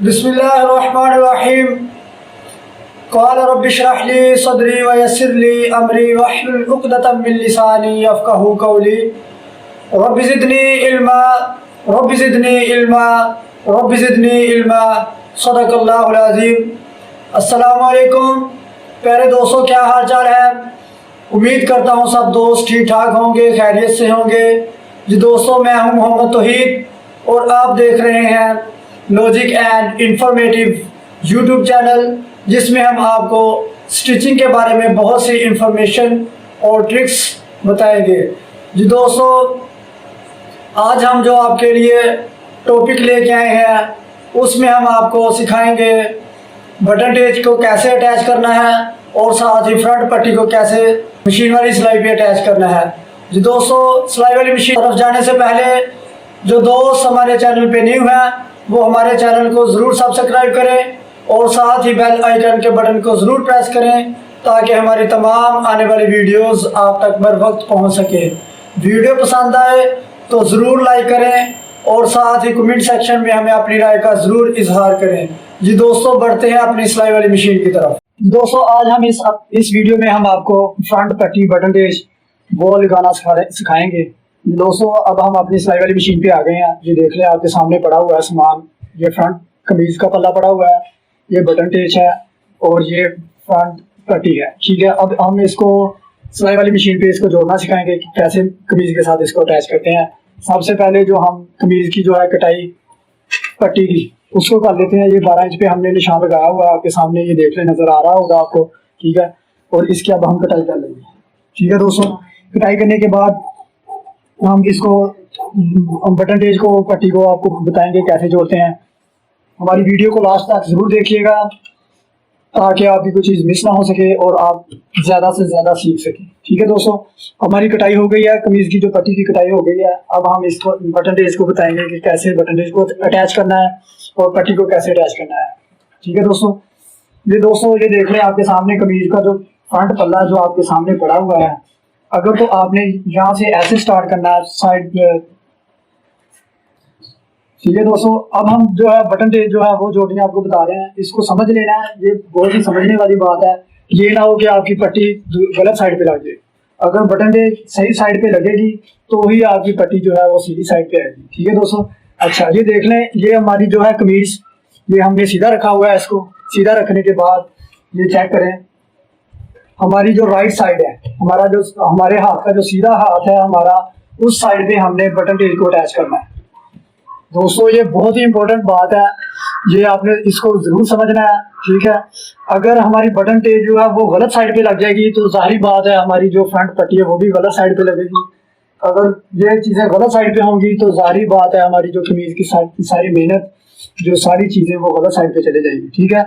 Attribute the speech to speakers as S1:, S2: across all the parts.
S1: बिस्मिल्लाहिर्रहमानिर्रहीम। क़ाल रब्बि इश्रह ली सदरी व यस्सिर ली अमरी वहलुल उक़दतम मिन लिसानी यफ़क़हू क़ौली। Rabbi ज़िदनी इल्मा rabbi ज़िदनी इल्मा rabbi ज़िदनी इल्मा। सदक़ल्लाहुल अज़ीम। अस्सलामु अलैकुम प्यारे दोस्तों, क्या हाल चाल है? उम्मीद करता हूँ सब दोस्त ठीक ठाक होंगे, खैरियत से होंगे। जी दोस्तों, मैं हूँ मोहम्मद तौहीद और आप देख रहे हैं logic and informative YouTube channel, जिसमें हम आपको स्टिचिंग के बारे में बहुत सी इंफॉर्मेशन और ट्रिक्स बताएंगे। जी दोस्तों, आज हम जो आपके लिए टॉपिक लेके आए हैं उसमें हम आपको सिखाएंगे बटन टेज को कैसे अटैच करना है और साथ ही फ्रंट पट्टी को कैसे मशीन वाली सिलाई पे अटैच करना है। जी दोस्तों, सिलाई वाली मशीन तरफ जाने से पहले जो दोस्त हमारे चैनल पे न्यू हैं वो हमारे चैनल को ज़रूर सब्सक्राइब करें और साथ ही बेल आइकन के बटन को ज़रूर प्रेस करें ताकि हमारी तमाम आने वाली वीडियोस आप तक बर वक्त पहुँच सके। वीडियो पसंद आए तो ज़रूर लाइक करें और साथ ही कमेंट सेक्शन में हमें अपनी राय का ज़रूर इजहार करें। जी दोस्तों, बढ़ते हैं अपनी सिलाई वाली मशीन की तरफ। दोस्तों, आज हम इस वीडियो में हम आपको फ्रंट पट्टी बटन टेज वो लगाना सिखाएंगे। दोस्तों, अब हम अपनी सिलाई वाली मशीन पे आ गए हैं। ये देख लें, आपके सामने पड़ा हुआ है सामान। ये फ्रंट कमीज का पल्ला पड़ा हुआ है, ये बटन टेज है और ये फ्रंट पट्टी है। ठीक है, अब हम इसको सिलाई वाली मशीन पे इसको जोड़ना सिखाएंगे कि कैसे कमीज के साथ इसको अटैच करते हैं। सबसे पहले जो हम कमीज की जो है कटाई पट्टी की उसको कर लेते हैं। ये 12 इंच पे हमने निशान लगाया हुआ है, आपके सामने ये देख लें, नजर आ रहा होगा आपको। ठीक है, और इसके अब हम कटाई कर लेंगे। ठीक है दोस्तों, कटाई करने के बाद हम इसको बटन टेज को पट्टी को आपको बताएंगे कैसे जोड़ते हैं। हमारी वीडियो को लास्ट तक जरूर देखिएगा ताकि आपकी कोई चीज़ मिस ना हो सके और आप ज़्यादा से ज़्यादा सीख सकें। ठीक है दोस्तों, हमारी कटाई हो गई है, कमीज़ की जो पट्टी की कटाई हो गई है। अब हम इसको बटन टेज को बताएंगे कि कैसे बटन टेज को अटैच करना है और पट्टी को कैसे अटैच करना है। ठीक है दोस्तों, ये देख लें, आपके सामने कमीज़ का जो फ्रंट पल्ला जो आपके सामने पड़ा हुआ है। अगर तो आपने यहाँ से ऐसे स्टार्ट करना है साइड पे। ठीक है दोस्तों, अब हम जो है बटन टेज जो है वो जोड़ने आपको बता रहे हैं। इसको समझ लेना है, ये बहुत ही समझने वाली बात है। ये ना हो कि आपकी पट्टी गलत साइड पे लग जाए। अगर बटन टेज सही साइड पे लगेगी तो ही आपकी पट्टी जो है वो सीधी साइड पे आएगी। ठीक है दोस्तों। अच्छा, ये देख लें, ये हमारी जो है कमीज, ये हमने सीधा रखा हुआ है। इसको सीधा रखने के बाद ये चेक करें, हमारी जो राइट साइड है, हमारे हाथ का जो सीधा हाथ है हमारा, उस साइड पे हमने बटन टेज को अटैच करना है। दोस्तों, ये बहुत ही इंपॉर्टेंट बात है, ये आपने इसको जरूर समझना है। ठीक है, अगर हमारी बटन टेज जो है वो गलत साइड पे लग जाएगी तो जाहिर बात है हमारी जो फ्रंट पट्टी है वो भी गलत साइड पे लगेगी। अगर ये चीज़ें गलत साइड पे होंगी तो जाहिर बात है हमारी जो कमीज की सारी मेहनत, जो सारी चीज़ें वो गलत साइड पे चले जाएंगी। ठीक है,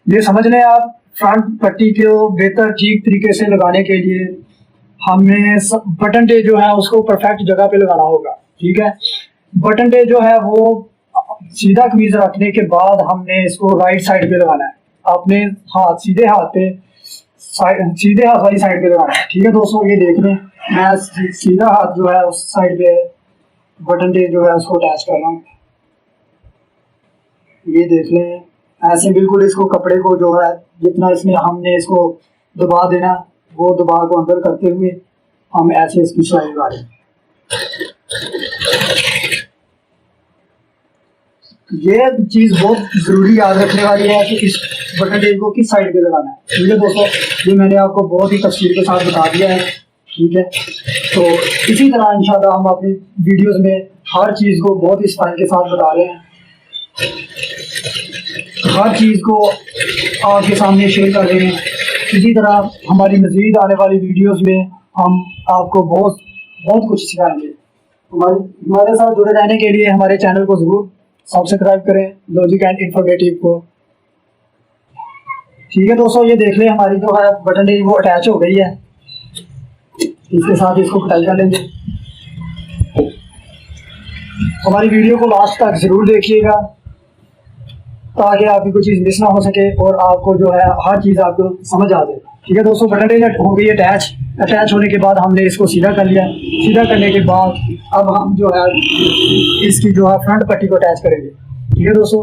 S1: ये समझ लें आप। फ्रंट पट्टी को बेहतर ठीक तरीके से लगाने के लिए हमें बटन टेज जो है उसको परफेक्ट जगह पे लगाना होगा। ठीक है, बटन टेज जो है वो सीधा कमीज रखने के बाद हमने इसको राइट साइड पे लगाना है। अपने हाथ सीधे हाथ वाली साइड पे लगाना है। ठीक है दोस्तों, ये देख लें, मैं सीधा हाथ जो है उस साइड पे बटन टेज जो है उसको अटैच कर रहा हूँ। ये देख लें, ऐसे बिल्कुल इसको कपड़े को जो है जितना इसमें हमने इसको दबा देना, वो दबाव को अंदर करते हुए हम ऐसे इसकी सिलाई लगा देंगे। ये चीज़ बहुत ज़रूरी याद रखने वाली है कि इस बटन टेज को किस साइड पे लगाना है। ठीक है दोस्तों, ये मैंने आपको बहुत ही तफसील के साथ बता दिया है। ठीक है, तो इसी तरह इंशाल्लाह हम अपनी वीडियोस में हर चीज़ को बहुत ही स्टाइल के साथ बता रहे हैं। हर चीज़ को आपके सामने शेयर कर रहे हैं। इसी तरह हमारी मज़ीद आने वाली वीडियोस में हम आपको बहुत कुछ सिखाएंगे। हमारे साथ जुड़े रहने के लिए हमारे चैनल को ज़रूर सब्सक्राइब करें, लॉजिक एंड इंफॉर्मेटिव को। ठीक है दोस्तों, ये देख लें, हमारी जो है बटन टेज वो अटैच हो गई है। इसके साथ इसको कटाई कर लेंगे। हमारी वीडियो को लास्ट तक ज़रूर देखिएगा ताकि आपकी कोई चीज़ मिस ना हो सके और आपको जो है हर चीज़ आपको समझ आ जाए। ठीक है दोस्तों, बटन टेज हो गई अटैच होने के बाद हमने इसको सीधा कर लिया। सीधा करने के बाद अब हम जो है इसकी जो है फ्रंट पट्टी को अटैच करेंगे। ठीक है दोस्तों,